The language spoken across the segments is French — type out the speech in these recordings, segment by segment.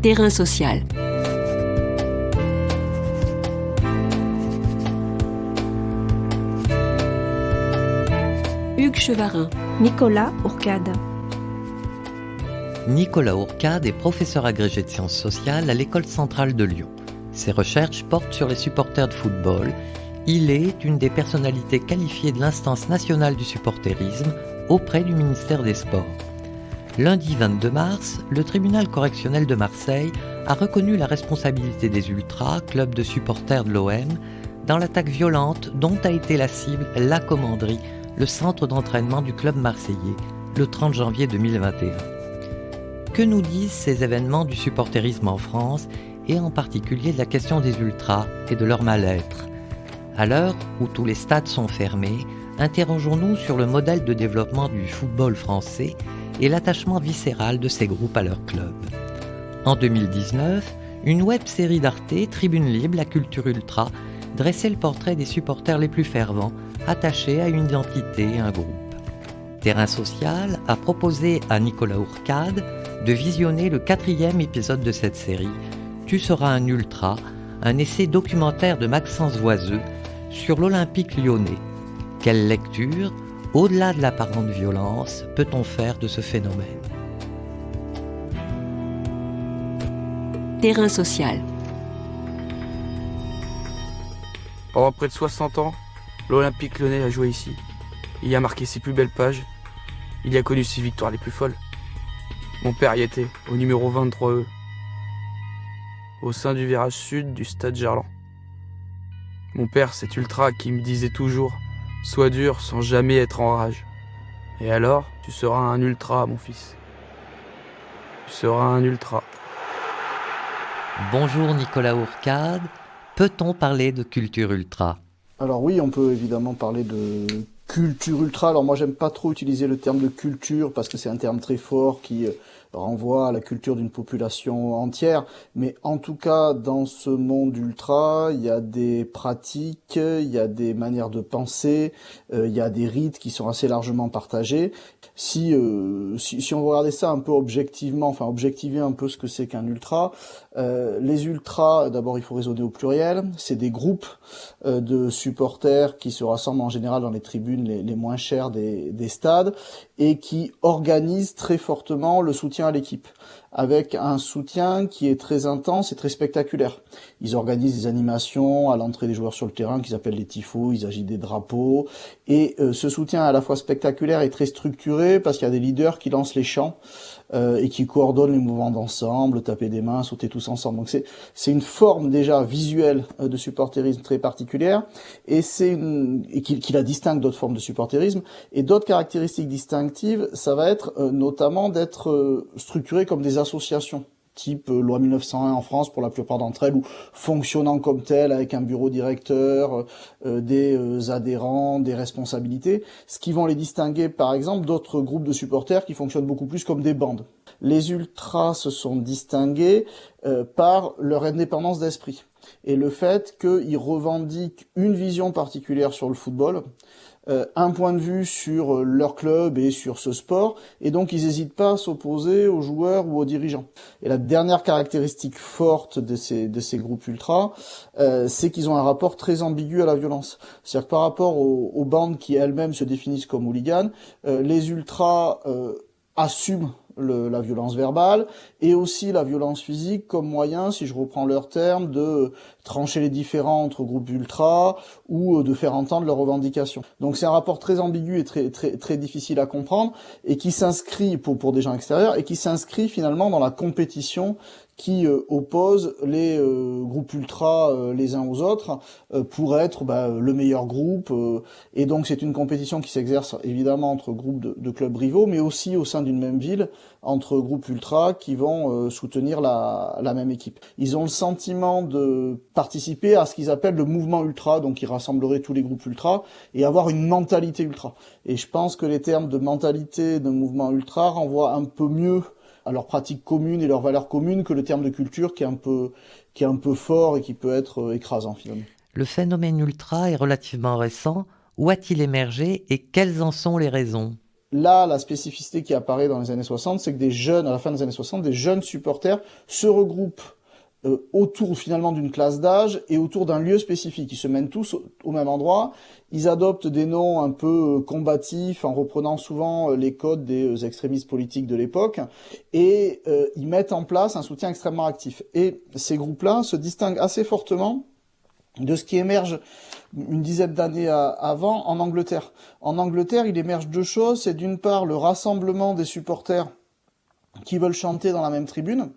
Terrain social. Hugues Chevarin. Nicolas Ourcade. Nicolas Ourcade est professeur agrégé de sciences sociales à l'École centrale de Lyon. Ses recherches portent sur les supporters de football. Il est une des personnalités qualifiées de l'instance nationale du supporterisme auprès du ministère des Sports. Lundi 22 mars, le tribunal correctionnel de Marseille a reconnu la responsabilité des Ultras, club de supporters de l'OM, dans l'attaque violente dont a été la cible la Commanderie, le centre d'entraînement du club marseillais, le 30 janvier 2021. Que nous disent ces événements du supporterisme en France et en particulier de la question des Ultras et de leur mal-être ? À l'heure où tous les stades sont fermés, interrogeons-nous sur le modèle de développement du football français et l'attachement viscéral de ces groupes à leur club. En 2019, une web-série d'Arte, Tribune Libre, la culture ultra, dressait le portrait des supporters les plus fervents, attachés à une identité, un groupe. Terrain social a proposé à Nicolas Ourcade de visionner le 4e épisode de cette série, Tu seras un ultra, un essai documentaire de Maxence Voiseux sur l'Olympique lyonnais. Quelle lecture, au-delà de l'apparente violence, peut-on faire de ce phénomène ? Terrain social. Pendant près de 60 ans, l'Olympique lyonnais a joué ici. Il y a marqué ses plus belles pages. Il y a connu ses victoires les plus folles. Mon père y était, au numéro 23E, au sein du virage sud du stade Gerland. Mon père, cet ultra qui me disait toujours « Sois dur sans jamais être en rage. Et alors, tu seras un ultra, mon fils. Tu seras un ultra. » Bonjour Nicolas Ourcade, peut-on parler de culture ultra ? Alors oui, on peut évidemment parler de culture ultra. Alors moi, j'aime pas trop utiliser le terme de culture parce que c'est un terme très fort qui renvoie à la culture d'une population entière. Mais en tout cas, dans ce monde ultra, il y a des pratiques, il y a des manières de penser, il y a des rites qui sont assez largement partagés. Si on veut regarder ça un peu objectivement, enfin objectiver un peu ce que c'est qu'un ultra, les ultras, d'abord il faut raisonner au pluriel, c'est des groupes de supporters qui se rassemblent en général dans les tribunes les moins chères des stades et qui organisent très fortement le soutien à l'équipe, avec un soutien qui est très intense et très spectaculaire. Ils organisent des animations à l'entrée des joueurs sur le terrain qu'ils appellent les tifos, ils agitent des drapeaux, et ce soutien à la fois spectaculaire et très structuré parce qu'il y a des leaders qui lancent les chants et qui coordonnent les mouvements d'ensemble, taper des mains, sauter tous ensemble. Donc c'est une forme déjà visuelle de supporterisme très particulière et qui la distingue d'autres formes de supporterisme. Et d'autres caractéristiques distinctives, ça va être notamment d'être structuré comme des associations, type loi 1901 en France pour la plupart d'entre elles, ou fonctionnant comme telles avec un bureau directeur, des adhérents, des responsabilités, ce qui vont les distinguer par exemple d'autres groupes de supporters qui fonctionnent beaucoup plus comme des bandes. Les ultras se sont distingués par leur indépendance d'esprit et le fait qu'ils revendiquent une vision particulière sur le football, un point de vue sur leur club et sur ce sport, et donc ils n'hésitent pas à s'opposer aux joueurs ou aux dirigeants. Et la dernière caractéristique forte de ces groupes ultras, c'est qu'ils ont un rapport très ambigu à la violence. C'est-à-dire que par rapport aux bandes qui elles-mêmes se définissent comme hooligans, les ultras assument la violence verbale et aussi la violence physique comme moyen, si je reprends leurs termes, de trancher les différends entre groupes ultras ou de faire entendre leurs revendications. Donc c'est un rapport très ambigu et très difficile à comprendre et qui s'inscrit pour des gens extérieurs et qui s'inscrit finalement dans la compétition qui oppose les groupes ultras les uns aux autres pour être le meilleur groupe. Et donc c'est une compétition qui s'exerce évidemment entre groupes de clubs rivaux, mais aussi au sein d'une même ville, entre groupes ultras qui vont soutenir la même équipe. Ils ont le sentiment de participer à ce qu'ils appellent le mouvement ultra, donc qui rassemblerait tous les groupes ultras, et avoir une mentalité ultra. Et je pense que les termes de mentalité, de mouvement ultra renvoient un peu mieux à leurs pratiques communes et leurs valeurs communes que le terme de culture qui est un peu fort et qui peut être écrasant finalement. Le phénomène ultra est relativement récent. Où a-t-il émergé et quelles en sont les raisons ? Là, la spécificité qui apparaît dans les années 60, c'est que à la fin des années 60, des jeunes supporters se regroupent autour finalement d'une classe d'âge et autour d'un lieu spécifique. Ils se mènent tous au même endroit. Ils adoptent des noms un peu combatifs en reprenant souvent les codes des extrémistes politiques de l'époque et ils mettent en place un soutien extrêmement actif. Et ces groupes-là se distinguent assez fortement de ce qui émerge une dizaine d'années avant en Angleterre. En Angleterre, il émerge deux choses. C'est d'une part le rassemblement des supporters qui veulent chanter dans la même tribune.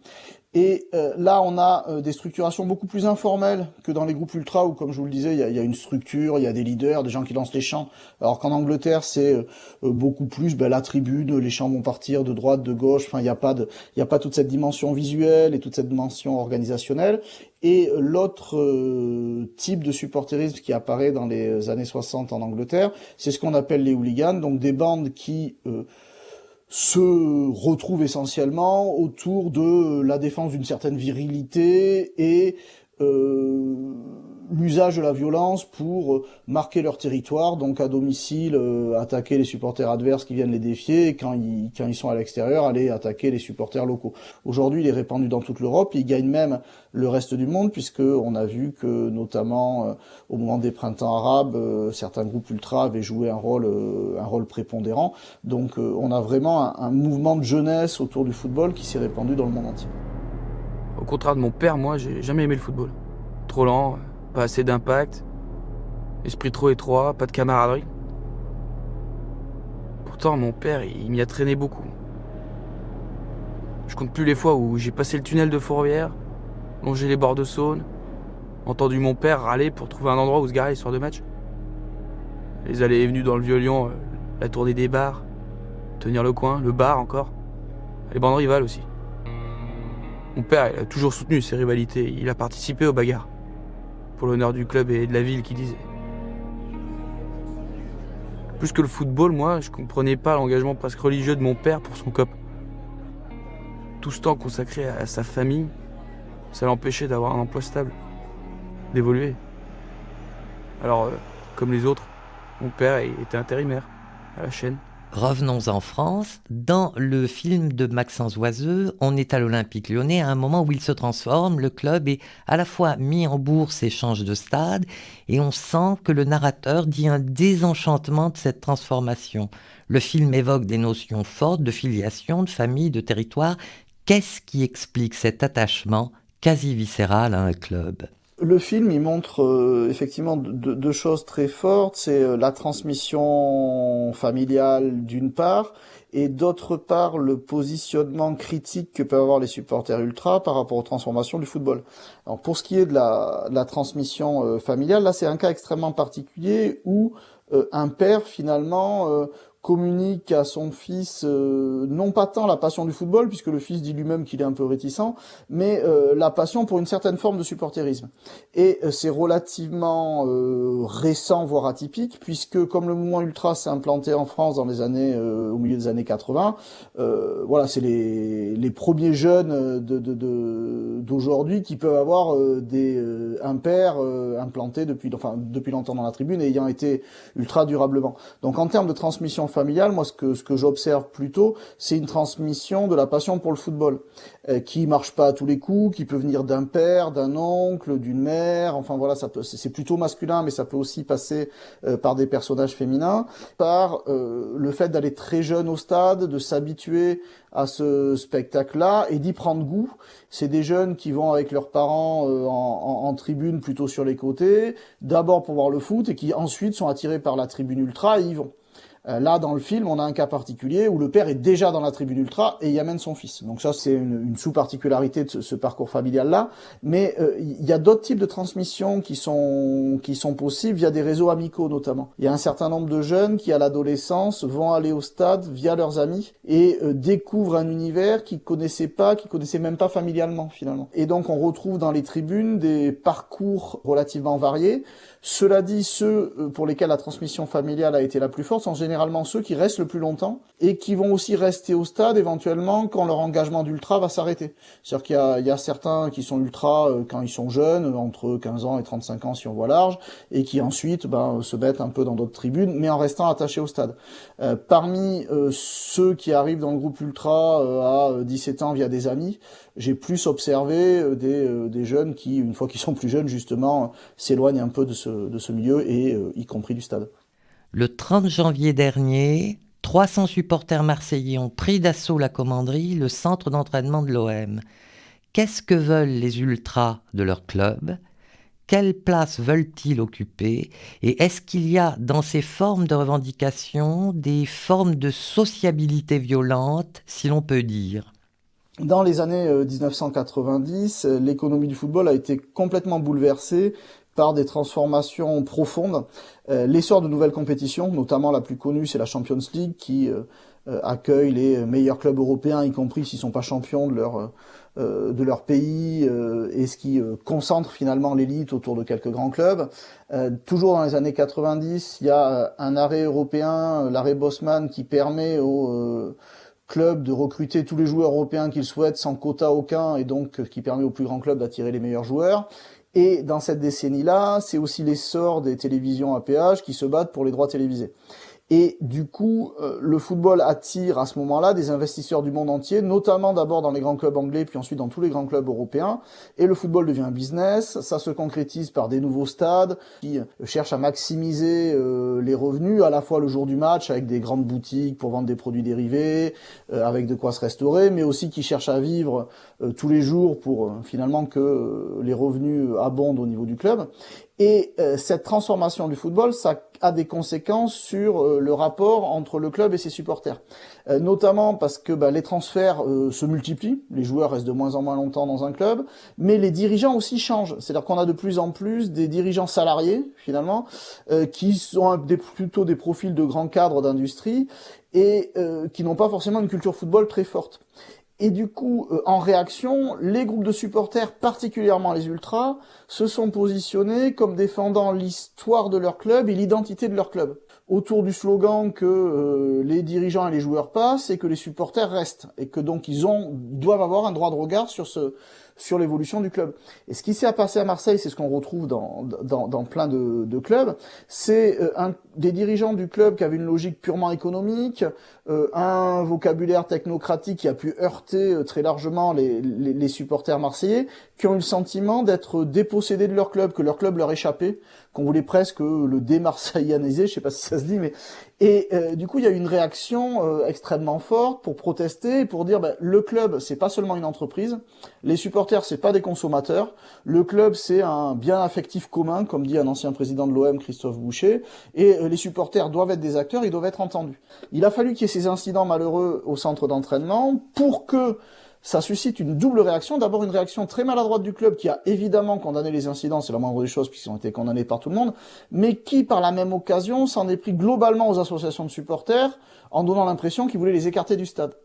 Et là, on a des structurations beaucoup plus informelles que dans les groupes ultra où, comme je vous le disais, il y a une structure, il y a des leaders, des gens qui lancent les chants. Alors qu'en Angleterre, c'est beaucoup plus la tribune, les chants vont partir de droite, de gauche. Enfin, il y a pas toute cette dimension visuelle et toute cette dimension organisationnelle. Et l'autre type de supporterisme qui apparaît dans les années 60 en Angleterre, c'est ce qu'on appelle les hooligans, donc des bandes qui se retrouvent essentiellement autour de la défense d'une certaine virilité et l'usage de la violence pour marquer leur territoire, donc à domicile, attaquer les supporters adverses qui viennent les défier, et quand ils sont à l'extérieur, aller attaquer les supporters locaux. Aujourd'hui, il est répandu dans toute l'Europe, il gagne même le reste du monde, puisque on a vu que, notamment au moment des printemps arabes, certains groupes ultras avaient joué un rôle prépondérant. Donc on a vraiment un mouvement de jeunesse autour du football qui s'est répandu dans le monde entier. Au contraire de mon père, moi, j'ai jamais aimé le football. Trop lent, pas assez d'impact, esprit trop étroit, pas de camaraderie. Pourtant, mon père, il m'y a traîné beaucoup. Je compte plus les fois où j'ai passé le tunnel de Fourvière, longé les bords de Saône, entendu mon père râler pour trouver un endroit où se garer les soirs de match. Les allées et venues dans le Vieux-Lyon, la tournée des bars, tenir le coin, le bar encore, les bandes rivales aussi. Mon père, il a toujours soutenu ces rivalités, il a participé aux bagarres. Pour l'honneur du club et de la ville, qui disait. Plus que le football, moi, je comprenais pas l'engagement presque religieux de mon père pour son cop. Tout ce temps consacré à sa famille, ça l'empêchait d'avoir un emploi stable, d'évoluer. Alors, comme les autres, mon père était intérimaire à la chaîne. Revenons en France. Dans le film de Maxence Oiseux, on est à l'Olympique Lyonnais à un moment où il se transforme, le club est à la fois mis en bourse et change de stade, et on sent que le narrateur dit un désenchantement de cette transformation. Le film évoque des notions fortes de filiation, de famille, de territoire. Qu'est-ce qui explique cet attachement quasi viscéral à un club ? Le film, il montre effectivement deux choses très fortes. C'est la transmission familiale d'une part, et d'autre part le positionnement critique que peuvent avoir les supporters ultras par rapport aux transformations du football. Alors pour ce qui est de la transmission familiale, là c'est un cas extrêmement particulier où un père finalement communique à son fils non pas tant la passion du football, puisque le fils dit lui-même qu'il est un peu réticent, mais la passion pour une certaine forme de supporterisme. Et c'est relativement récent, voire atypique, puisque comme le mouvement ultra s'est implanté en France dans les années au milieu des années 80, voilà, c'est les premiers jeunes d'aujourd'hui qui peuvent avoir un père implanté depuis longtemps dans la tribune et ayant été ultra durablement. Donc en termes de transmission familiale, moi ce que j'observe plutôt, c'est une transmission de la passion pour le football, qui marche pas à tous les coups, qui peut venir d'un père, d'un oncle, d'une mère, enfin voilà, c'est plutôt masculin, mais ça peut aussi passer par des personnages féminins, par le fait d'aller très jeune au stade, de s'habituer à ce spectacle-là et d'y prendre goût. C'est des jeunes qui vont avec leurs parents en tribune plutôt sur les côtés, d'abord pour voir le foot et qui ensuite sont attirés par la tribune ultra et y vont. Là, dans le film, on a un cas particulier où le père est déjà dans la tribune ultra et y amène son fils. Donc ça, c'est une sous-particularité de ce parcours familial-là. Mais il y a d'autres types de transmissions qui sont possibles via des réseaux amicaux notamment. Il y a un certain nombre de jeunes qui, à l'adolescence, vont aller au stade via leurs amis et découvrent un univers qu'ils connaissaient même pas familialement finalement. Et donc, on retrouve dans les tribunes des parcours relativement variés. Cela dit, ceux pour lesquels la transmission familiale a été la plus forte, en général, généralement ceux qui restent le plus longtemps et qui vont aussi rester au stade éventuellement quand leur engagement d'ultra va s'arrêter. C'est-à-dire qu'il y a certains qui sont ultra quand ils sont jeunes, entre 15 ans et 35 ans si on voit large, et qui ensuite se mettent un peu dans d'autres tribunes, mais en restant attachés au stade. Parmi ceux qui arrivent dans le groupe ultra à 17 ans via des amis, j'ai plus observé des jeunes qui, une fois qu'ils sont plus jeunes, justement, s'éloignent un peu de ce milieu, et y compris du stade. Le 30 janvier dernier, 300 supporters marseillais ont pris d'assaut la commanderie, le centre d'entraînement de l'OM. Qu'est-ce que veulent les ultras de leur club ? Quelle place veulent-ils occuper ? Et est-ce qu'il y a dans ces formes de revendication des formes de sociabilité violente, si l'on peut dire ? Dans les années 1990, l'économie du football a été complètement bouleversée par des transformations profondes. L'essor de nouvelles compétitions, notamment la plus connue, c'est la Champions League, qui accueille les meilleurs clubs européens, y compris s'ils ne sont pas champions de leur pays, et ce qui concentre finalement l'élite autour de quelques grands clubs. Toujours dans les années 90, il y a un arrêt européen, l'arrêt Bosman, qui permet aux clubs de recruter tous les joueurs européens qu'ils souhaitent sans quota aucun, et donc qui permet aux plus grands clubs d'attirer les meilleurs joueurs. Et dans cette décennie-là, c'est aussi l'essor des télévisions à péage qui se battent pour les droits télévisés. Et du coup, le football attire à ce moment-là des investisseurs du monde entier, notamment d'abord dans les grands clubs anglais, puis ensuite dans tous les grands clubs européens. Et le football devient un business, ça se concrétise par des nouveaux stades qui cherchent à maximiser les revenus, à la fois le jour du match, avec des grandes boutiques pour vendre des produits dérivés, avec de quoi se restaurer, mais aussi qui cherchent à vivre tous les jours pour finalement que les revenus abondent au niveau du club. Et cette transformation du football, ça a des conséquences sur le rapport entre le club et ses supporters. Notamment parce que les transferts se multiplient, les joueurs restent de moins en moins longtemps dans un club, mais les dirigeants aussi changent. C'est-à-dire qu'on a de plus en plus des dirigeants salariés, finalement, qui sont plutôt des profils de grands cadres d'industrie et qui n'ont pas forcément une culture football très forte. Et du coup, en réaction, les groupes de supporters, particulièrement les ultras, se sont positionnés comme défendant l'histoire de leur club et l'identité de leur club, autour du slogan que les dirigeants et les joueurs passent et que les supporters restent, et que donc ils doivent avoir un droit de regard sur l'évolution du club. Et ce qui s'est passé à Marseille, c'est ce qu'on retrouve dans plein de clubs, c'est des dirigeants du club qui avaient une logique purement économique, un vocabulaire technocratique qui a pu heurter très largement les supporters marseillais, qui ont eu le sentiment d'être dépossédés de leur club, que leur club leur échappait, qu'on voulait presque le démarseillaniser, je sais pas si ça se dit, mais du coup il y a eu une réaction extrêmement forte pour protester et pour dire le club c'est pas seulement une entreprise, les supporters c'est pas des consommateurs, le club c'est un bien affectif commun, comme dit un ancien président de l'OM, Christophe Boucher, et les supporters doivent être des acteurs, ils doivent être entendus. Il a fallu qu'il y ait ces incidents malheureux au centre d'entraînement pour que ça suscite une double réaction. D'abord une réaction très maladroite du club qui a évidemment condamné les incidents, c'est la moindre des choses puisqu'ils ont été condamnés par tout le monde, mais qui par la même occasion s'en est pris globalement aux associations de supporters en donnant l'impression qu'ils voulaient les écarter du stade.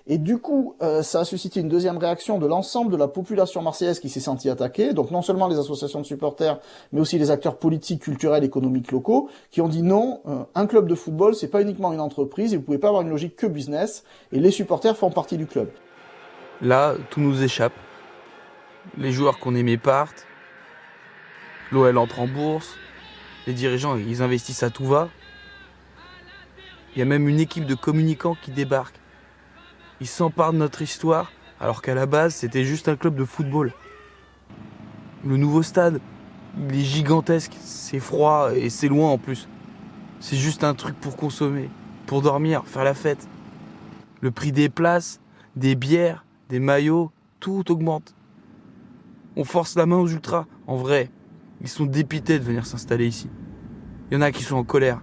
Et du coup, ça a suscité une deuxième réaction de l'ensemble de la population marseillaise qui s'est sentie attaquée, donc non seulement les associations de supporters, mais aussi les acteurs politiques, culturels, économiques locaux, qui ont dit non, un club de football, c'est pas uniquement une entreprise, et vous pouvez pas avoir une logique que business, et les supporters font partie du club. Là, tout nous échappe. Les joueurs qu'on aimait partent, l'OL entre en bourse, les dirigeants, ils investissent à tout va. Il y a même une équipe de communicants qui débarque. Ils s'emparent de notre histoire, alors qu'à la base, c'était juste un club de football. Le nouveau stade, il est gigantesque, c'est froid et c'est loin en plus. C'est juste un truc pour consommer, pour dormir, faire la fête. Le prix des places, des bières, des maillots, tout augmente. On force la main aux ultras. En vrai, ils sont dépités de venir s'installer ici. Il y en a qui sont en colère.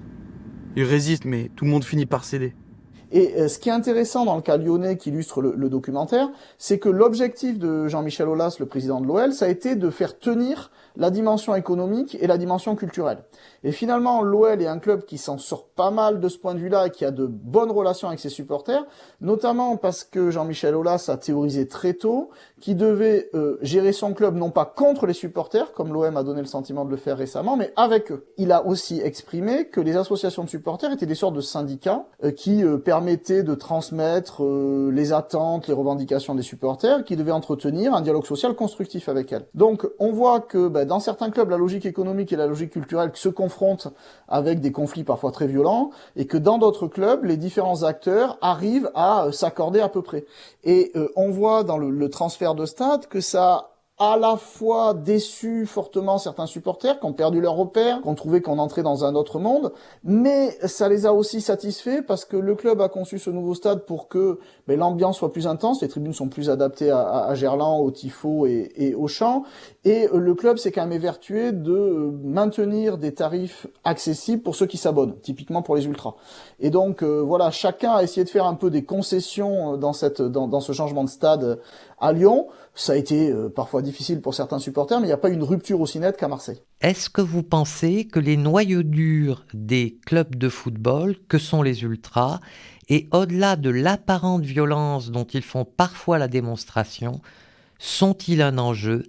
Ils résistent, mais tout le monde finit par céder. Et ce qui est intéressant dans le cas lyonnais qui illustre le documentaire, c'est que l'objectif de Jean-Michel Aulas, le président de l'OL, ça a été de faire tenir la dimension économique et la dimension culturelle. Et finalement, l'OL est un club qui s'en sort pas mal de ce point de vue-là et qui a de bonnes relations avec ses supporters, notamment parce que Jean-Michel Aulas a théorisé très tôt qu'il devait gérer son club non pas contre les supporters, comme l'OM a donné le sentiment de le faire récemment, mais avec eux. Il a aussi exprimé que les associations de supporters étaient des sortes de syndicats qui permettaient de transmettre les attentes, les revendications des supporters, qui devaient entretenir un dialogue social constructif avec elles. Donc on voit que dans certains clubs, la logique économique et la logique culturelle se confrontent avec des conflits parfois très violents, et que dans d'autres clubs, les différents acteurs arrivent à s'accorder à peu près. Et on voit dans le transfert de stade que ça a à la fois déçu fortement certains supporters qui ont perdu leur repère, qui ont trouvé qu'on entrait dans un autre monde, mais ça les a aussi satisfaits parce que le club a conçu ce nouveau stade pour que l'ambiance soit plus intense, les tribunes sont plus adaptées à Gerland, au tifo et au chant, et le club s'est quand même évertué de maintenir des tarifs accessibles pour ceux qui s'abonnent, typiquement pour les ultras. Et donc voilà, chacun a essayé de faire un peu des concessions dans ce changement de stade à Lyon. Ça a été parfois difficile pour certains supporters, mais il n'y a pas une rupture aussi nette qu'à Marseille. Est-ce que vous pensez que les noyaux durs des clubs de football, que sont les ultras, et au-delà de l'apparente violence dont ils font parfois la démonstration, sont-ils un enjeu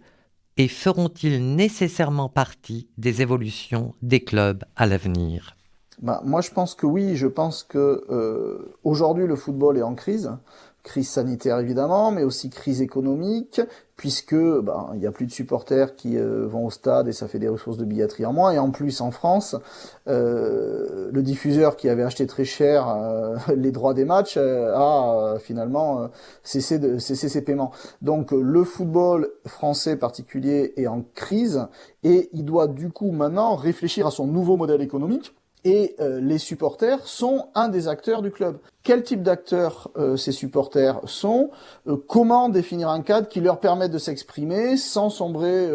et feront-ils nécessairement partie des évolutions des clubs à l'avenir ? Moi, je pense que oui. Je pense que aujourd'hui, le football est en crise. Crise sanitaire évidemment, mais aussi crise économique, puisque il y a plus de supporters qui vont au stade et ça fait des ressources de billetterie en moins. Et en plus, en France, le diffuseur qui avait acheté très cher les droits des matchs a finalement cessé ses paiements. Donc le football français particulier est en crise et il doit du coup maintenant réfléchir à son nouveau modèle économique. Et les supporters sont un des acteurs du club. Quel type d'acteurs ces supporters sont ? Comment définir un cadre qui leur permette de s'exprimer sans sombrer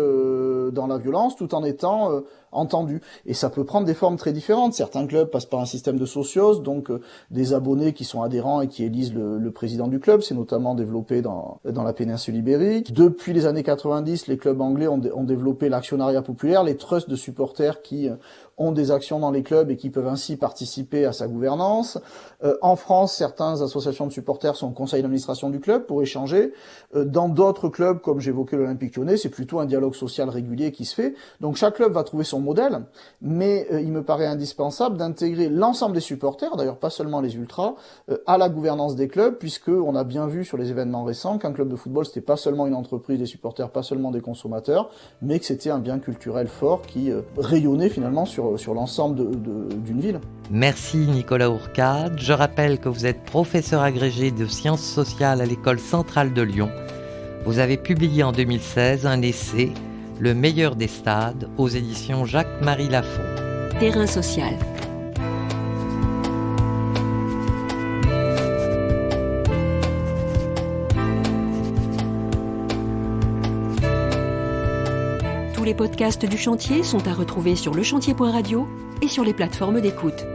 dans la violence, tout en étant entendus ? Et ça peut prendre des formes très différentes. Certains clubs passent par un système de socios, donc des abonnés qui sont adhérents et qui élisent le président du club. C'est notamment développé dans la péninsule ibérique. Depuis les années 90, les clubs anglais ont développé l'actionnariat populaire, les trusts de supporters qui ont des actions dans les clubs et qui peuvent ainsi participer à sa gouvernance. En France, certaines associations de supporters sont au conseil d'administration du club pour échanger. Dans d'autres clubs, comme j'évoquais l'Olympique Lyonnais, c'est plutôt un dialogue social régulier qui se fait. Donc chaque club va trouver son modèle, mais il me paraît indispensable d'intégrer l'ensemble des supporters, d'ailleurs pas seulement les ultras, à la gouvernance des clubs, puisque on a bien vu sur les événements récents qu'un club de football, c'était pas seulement une entreprise des supporters, pas seulement des consommateurs, mais que c'était un bien culturel fort qui rayonnait finalement sur l'ensemble d'une ville. Merci Nicolas Hourcade. Je rappelle que vous êtes professeur agrégé de sciences sociales à l'École centrale de Lyon. Vous avez publié en 2016 un essai, Le meilleur des stades, aux éditions Jacques-Marie Lafont. Terrain social. Tous les podcasts du chantier sont à retrouver sur lechantier.radio et sur les plateformes d'écoute.